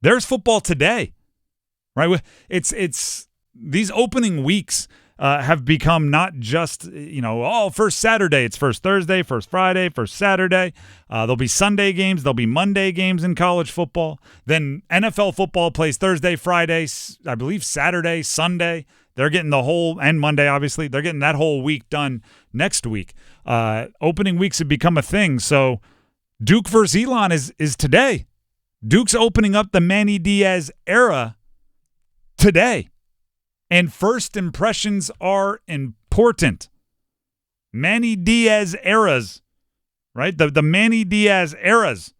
There's football today, right? It's these opening weeks have become not just, first Saturday, it's first Thursday, first Friday, first Saturday. There'll be Sunday games. There'll be Monday games in college football. Then NFL football plays Thursday, Friday, I believe Saturday, Sunday. They're getting the whole, and Monday, obviously. They're getting that whole week done next week. Opening weeks have become a thing. So Duke versus Elon is today. Duke's opening up the Manny Diaz era today. And first impressions are important. Manny Diaz eras, right? The Manny Diaz eras.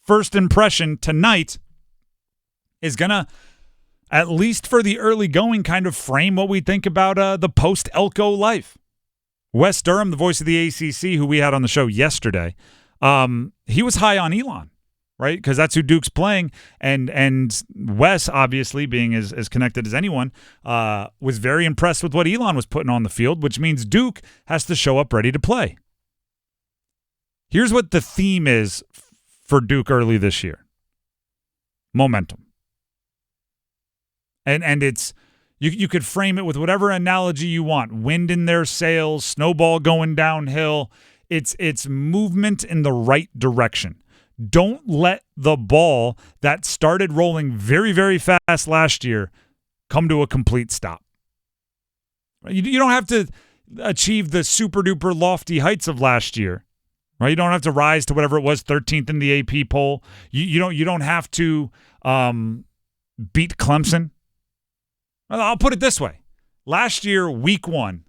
First impression tonight is going to, at least for the early going, kind of frame what we think about the post-Elko life. Wes Durham, the voice of the ACC, who we had on the show yesterday, he was high on Elon, right? Because that's who Duke's playing. And Wes, obviously, being as connected as anyone, was very impressed with what Elon was putting on the field, which means Duke has to show up ready to play. Here's what the theme is for Duke early this year. Momentum. And it's you could frame it with whatever analogy you want. Wind in their sails, snowball going downhill. It's movement in the right direction. Don't let the ball that started rolling very, very fast last year come to a complete stop. You don't have to achieve the super-duper lofty heights of last year. Right? You don't have to rise to whatever it was, 13th in the AP poll. You don't have to beat Clemson. I'll put it this way. Last year, week one,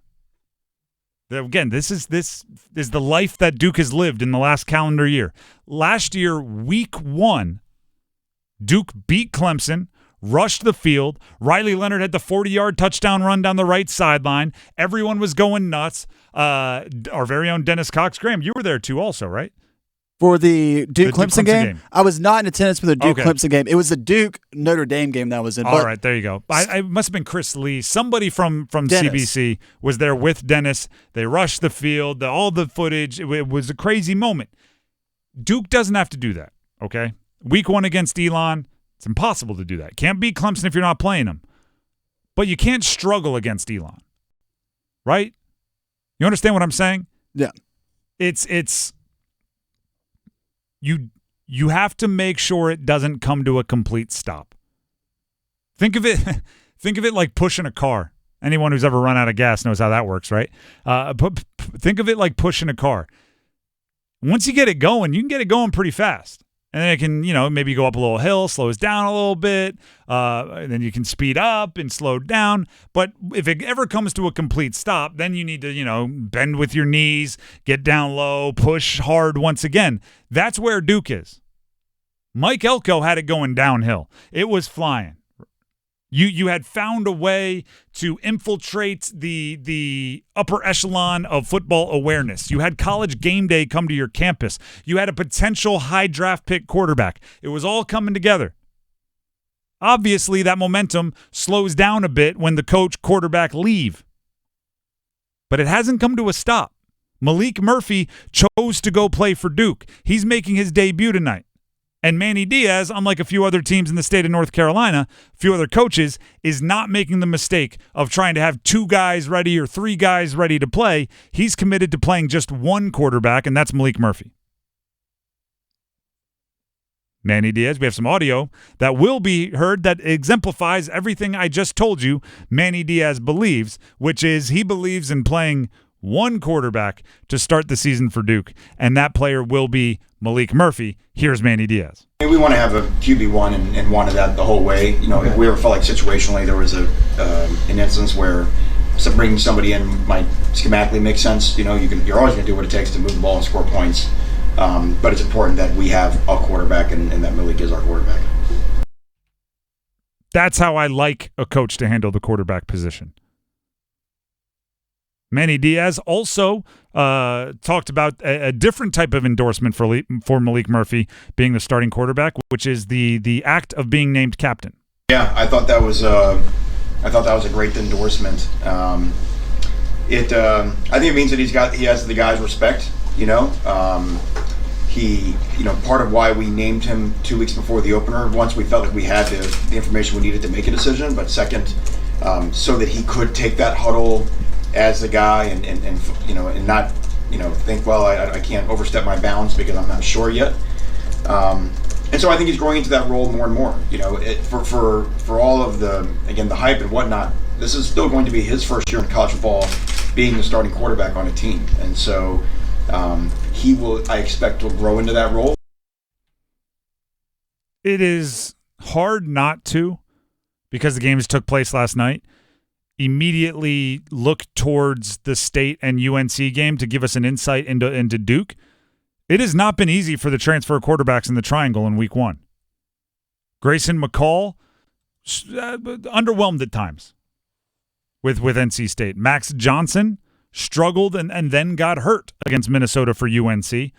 again, this is the life that Duke has lived in the last calendar year. Last year, week one, Duke beat Clemson, rushed the field. Riley Leonard had the 40-yard touchdown run down the right sideline. Everyone was going nuts. Our very own Dennis Cox. Graham, you were there too also, right? For the Duke-Clemson game? I was not in attendance for the Duke-Clemson game. It was the Duke-Notre Dame game that I was in. All right, there you go. I must have been Chris Lee. Somebody from CBC was there with Dennis. They rushed the field, all the footage. It was a crazy moment. Duke doesn't have to do that, okay? Week one against Elon, it's impossible to do that. Can't beat Clemson if you're not playing them. But you can't struggle against Elon, right? You understand what I'm saying? Yeah. It's you have to make sure it doesn't come to a complete stop. Think of it like pushing a car. Anyone who's ever run out of gas knows how that works, right? Think of it like pushing a car. Once you get it going, you can get it going pretty fast. And then it can, maybe go up a little hill, slows down a little bit, and then you can speed up and slow down. But if it ever comes to a complete stop, then you need to, bend with your knees, get down low, push hard once again. That's where Duke is. Mike Elko had it going downhill. It was flying. You had found a way to infiltrate the upper echelon of football awareness. You had College Game Day come to your campus. You had a potential high draft pick quarterback. It was all coming together. Obviously, that momentum slows down a bit when the coach quarterback leave. But it hasn't come to a stop. Malik Murphy chose to go play for Duke. He's making his debut tonight. And Manny Diaz, unlike a few other teams in the state of North Carolina, a few other coaches, is not making the mistake of trying to have 2 guys ready or 3 guys ready to play. He's committed to playing just one quarterback, and that's Malik Murphy. Manny Diaz, we have some audio that will be heard that exemplifies everything I just told you Manny Diaz believes, which is he believes in playing one quarterback to start the season for Duke, and that player will be Malik Murphy. Here's Manny Diaz. We want to have a QB1 and wanted that the whole way. If we ever felt like situationally there was an instance where bringing somebody in might schematically make sense. You're always going to do what it takes to move the ball and score points. But it's important that we have a quarterback and that Malik is our quarterback. That's how I like a coach to handle the quarterback position. Manny Diaz also talked about a different type of endorsement for Malik Murphy being the starting quarterback, which is the act of being named captain. Yeah, I thought that was a great endorsement. I think it means that he has the guy's respect. he, part of why we named him 2 weeks before the opener, once we felt like we had the information we needed to make a decision, but second, so that he could take that huddle as the guy and not, think, well, I can't overstep my bounds because I'm not sure yet. And so I think he's growing into that role more and more. For all of the hype and whatnot, this is still going to be his first year in college football being the starting quarterback on a team. And so he will, I expect, will grow into that role. It is hard not to, because the games took place last night, immediately look towards the State and UNC game to give us an insight into Duke. It has not been easy for the transfer quarterbacks in the triangle in week 1. Grayson McCall, underwhelmed at times with NC State. Max Johnson struggled and then got hurt against Minnesota for UNC.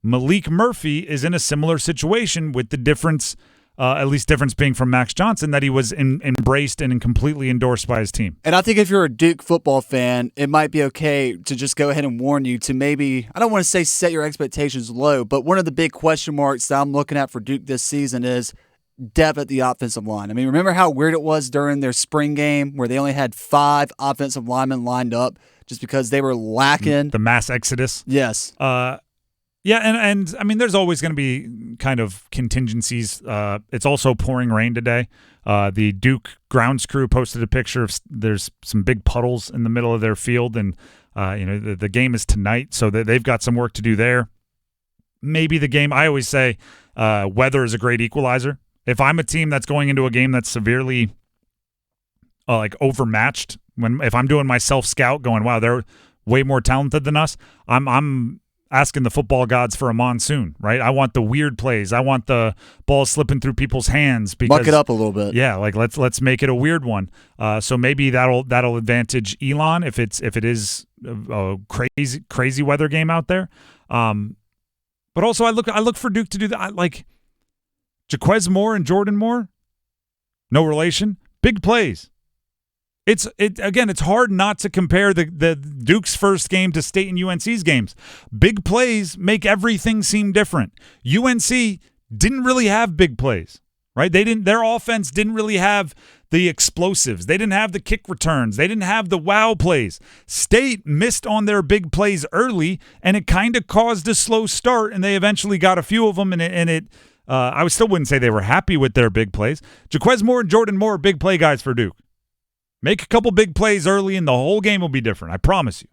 Malik Murphy is in a similar situation, with the difference, at least difference being from Max Johnson, that he was embraced and completely endorsed by his team. And I think if you're a Duke football fan, it might be okay to just go ahead and warn you to maybe, I don't want to say set your expectations low, but one of the big question marks that I'm looking at for Duke this season is depth at the offensive line. I mean, remember how weird it was during their spring game where they only had 5 offensive linemen lined up just because they were lacking? The mass exodus? Yes. Yeah, and I mean, there's always going to be kind of contingencies. It's also pouring rain today. The Duke grounds crew posted a picture of there's some big puddles in the middle of their field, and the game is tonight, so they've got some work to do there. Maybe the game. I always say weather is a great equalizer. If I'm a team that's going into a game that's severely overmatched, if I'm doing my self scout, going, wow, they're way more talented than us, I'm asking the football gods for a monsoon, right? I want the weird plays. I want the ball slipping through people's hands. Because, muck it up a little bit. Yeah, let's make it a weird one. So maybe that'll advantage Elon if it is a crazy weather game out there. But also I look for Duke to do that. Like Jaquez Moore and Jordan Moore, no relation. Big plays. It's hard not to compare the Duke's first game to State and UNC's games. Big plays make everything seem different. UNC didn't really have big plays, right? Their offense didn't really have the explosives. They didn't have the kick returns. They didn't have the wow plays. State missed on their big plays early, and it kind of caused a slow start, and they eventually got a few of them, and it I still wouldn't say they were happy with their big plays. Jaquez Moore and Jordan Moore are big play guys for Duke. Make a couple big plays early and the whole game will be different. I promise you.